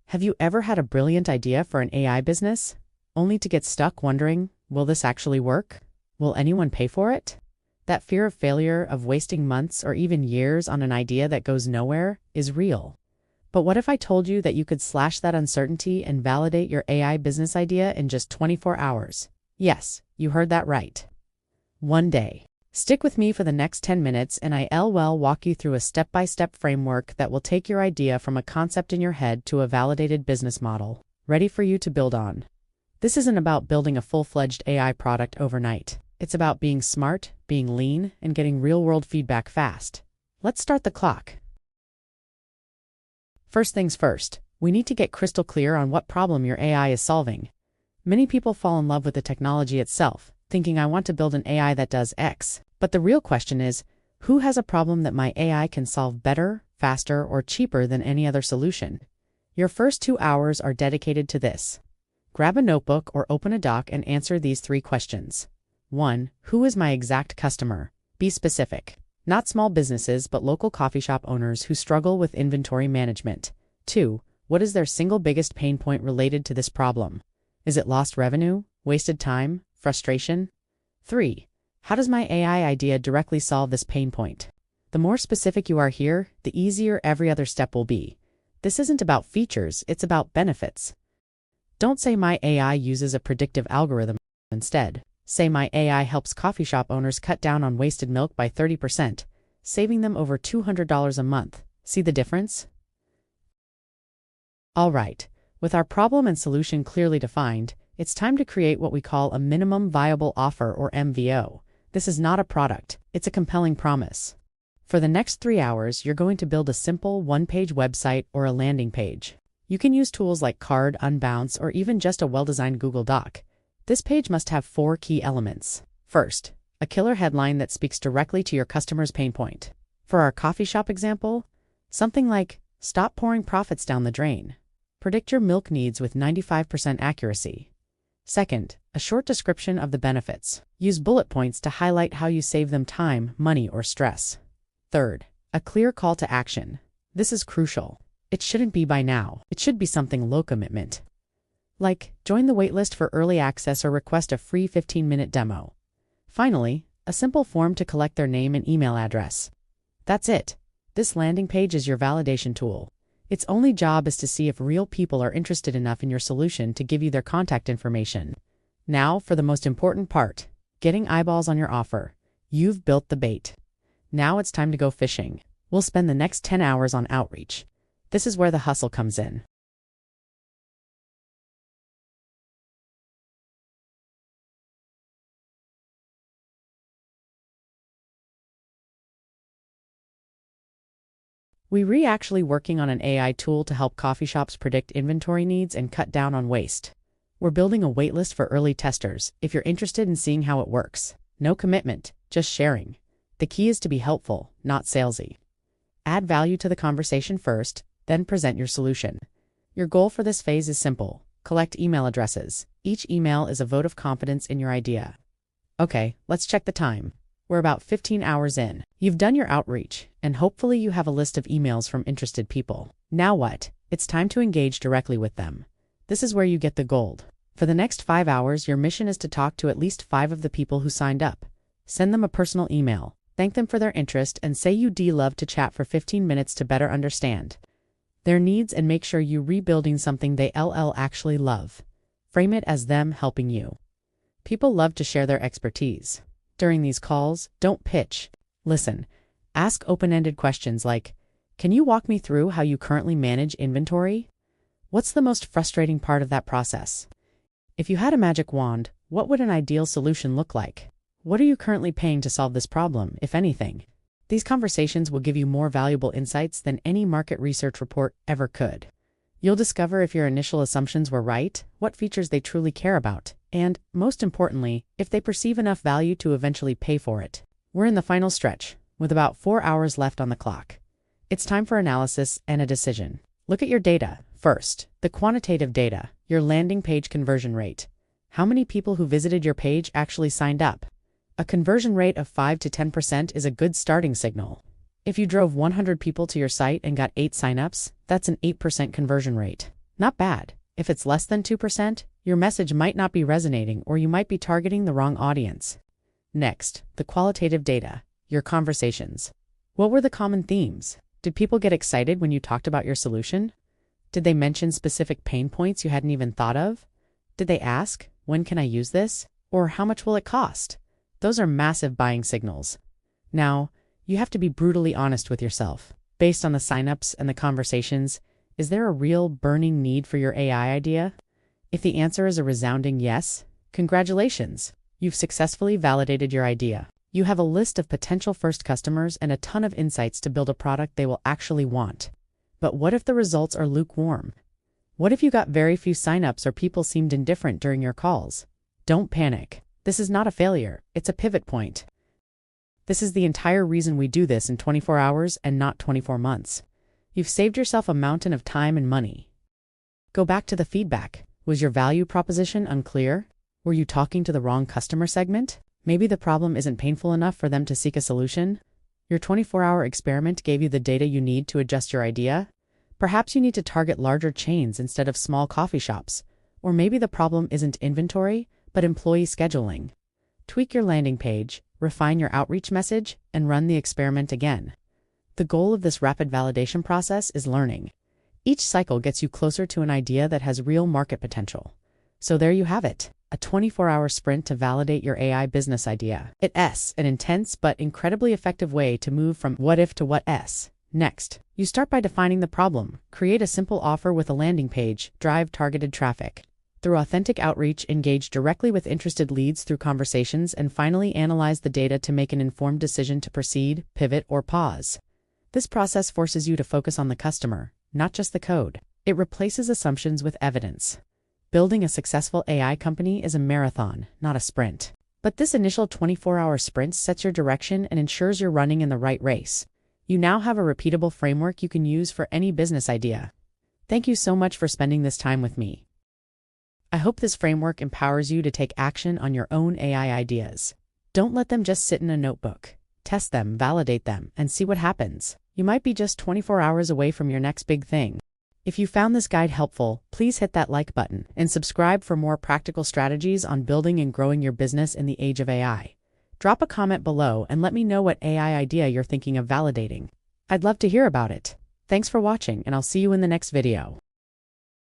Have you ever had a brilliant idea for an AI business, only to get stuck wondering, will this actually work? Will anyone pay for it? That fear of failure, of wasting months or even years on an idea that goes nowhere, is real. But what if I told you that you could slash that uncertainty and validate your AI business idea in just 24 hours? Yes, you heard that right. One day. Stick with me for the next 10 minutes and I'll walk you through a step-by-step framework that will take your idea from a concept in your head to a validated business model, ready for you to build on. This isn't about building a full-fledged AI product overnight. It's about being smart, being lean, and getting real-world feedback fast. Let's start the clock. First things first, we need to get crystal clear on what problem your AI is solving. Many people fall in love with the technology itself, thinking I want to build an AI that does X. But the real question is, who has a problem that my AI can solve better, faster, or cheaper than any other solution? Your first 2 hours are dedicated to this. Grab a notebook or open a doc and answer these 3 questions. 1. Who is my exact customer? Be specific. Not small businesses, but local coffee shop owners who struggle with inventory management. 2. What is their single biggest pain point related to this problem? Is it lost revenue, wasted time, frustration? 3. How does my AI idea directly solve this pain point? The more specific you are here, the easier every other step will be. This isn't about features, it's about benefits. Don't say my AI uses a predictive algorithm. Instead, say my AI helps coffee shop owners cut down on wasted milk by 30%, saving them over $200 a month. See the difference? All right, with our problem and solution clearly defined, it's time to create what we call a minimum viable offer or MVO. This is not a product, it's a compelling promise. For the next 3 hours, you're going to build a simple one-page website or a landing page. You can use tools like Card, Unbounce, or even just a well-designed Google Doc. This page must have 4 key elements. First, a killer headline that speaks directly to your customer's pain point. For our coffee shop example, something like, "Stop pouring profits down the drain. Predict your milk needs with 95% accuracy." Second, a short description of the benefits. Use bullet points to highlight how you save them time, money, or stress. Third, a clear call to action. This is crucial. It shouldn't be buy now. It should be something low commitment. Like, join the waitlist for early access or request a free 15-minute demo. Finally, a simple form to collect their name and email address. That's it. This landing page is your validation tool. Its only job is to see if real people are interested enough in your solution to give you their contact information. Now for the most important part, getting eyeballs on your offer. You've built the bait. Now it's time to go fishing. We'll spend the next 10 hours on outreach. This is where the hustle comes in. We're actually working on an AI tool to help coffee shops predict inventory needs and cut down on waste. We're building a waitlist for early testers if you're interested in seeing how it works. No commitment, just sharing. The key is to be helpful, not salesy. Add value to the conversation first, then present your solution. Your goal for this phase is simple. Collect email addresses. Each email is a vote of confidence in your idea. Okay, let's check the time. We're about 15 hours in. You've done your outreach, and hopefully you have a list of emails from interested people. Now what? It's time to engage directly with them. This is where you get the gold. For the next 5 hours, your mission is to talk to at least 5 of the people who signed up. Send them a personal email, thank them for their interest, and say you'd love to chat for 15 minutes to better understand their needs and make sure you're rebuilding something they actually love. Frame it as them helping you. People love to share their expertise. During these calls, don't pitch. Listen. Ask open-ended questions like, can you walk me through how you currently manage inventory? What's the most frustrating part of that process? If you had a magic wand, what would an ideal solution look like? What are you currently paying to solve this problem, if anything? These conversations will give you more valuable insights than any market research report ever could. You'll discover if your initial assumptions were right, what features they truly care about, and, most importantly, if they perceive enough value to eventually pay for it. We're in the final stretch, with about 4 hours left on the clock. It's time for analysis and a decision. Look at your data. First, the quantitative data, your landing page conversion rate. How many people who visited your page actually signed up? A conversion rate of 5 to 10% is a good starting signal. If you drove 100 people to your site and got 8 signups, that's an 8% conversion rate. Not bad. If it's less than 2%, your message might not be resonating or you might be targeting the wrong audience. Next, the qualitative data, your conversations. What were the common themes? Did people get excited when you talked about your solution? Did they mention specific pain points you hadn't even thought of? Did they ask, when can I use this? Or how much will it cost? Those are massive buying signals. Now, you have to be brutally honest with yourself. Based on the signups and the conversations, is there a real burning need for your AI idea? If the answer is a resounding yes, congratulations! You've successfully validated your idea. You have a list of potential first customers and a ton of insights to build a product they will actually want. But what if the results are lukewarm? What if you got very few signups or people seemed indifferent during your calls? Don't panic. This is not a failure, it's a pivot point. This is the entire reason we do this in 24 hours and not 24 months. You've saved yourself a mountain of time and money. Go back to the feedback. Was your value proposition unclear? Were you talking to the wrong customer segment? Maybe the problem isn't painful enough for them to seek a solution. Your 24-hour experiment gave you the data you need to adjust your idea. Perhaps you need to target larger chains instead of small coffee shops. Or maybe the problem isn't inventory, but employee scheduling. Tweak your landing page, refine your outreach message, and run the experiment again. The goal of this rapid validation process is learning. Each cycle gets you closer to an idea that has real market potential. So there you have it, a 24-hour sprint to validate your AI business idea. It's an intense but incredibly effective way to move from what if to what s. Next, you start by defining the problem, create a simple offer with a landing page, drive targeted traffic. Through authentic outreach, engage directly with interested leads through conversations, and finally analyze the data to make an informed decision to proceed, pivot, or pause. This process forces you to focus on the customer, not just the code. It replaces assumptions with evidence. Building a successful AI company is a marathon, not a sprint. But this initial 24-hour sprint sets your direction and ensures you're running in the right race. You now have a repeatable framework you can use for any business idea. Thank you so much for spending this time with me. I hope this framework empowers you to take action on your own AI ideas. Don't let them just sit in a notebook. Test them, validate them, and see what happens. You might be just 24 hours away from your next big thing. If you found this guide helpful, please hit that like button and subscribe for more practical strategies on building and growing your business in the age of AI. Drop a comment below and let me know what AI idea you're thinking of validating. I'd love to hear about it. Thanks for watching, and I'll see you in the next video.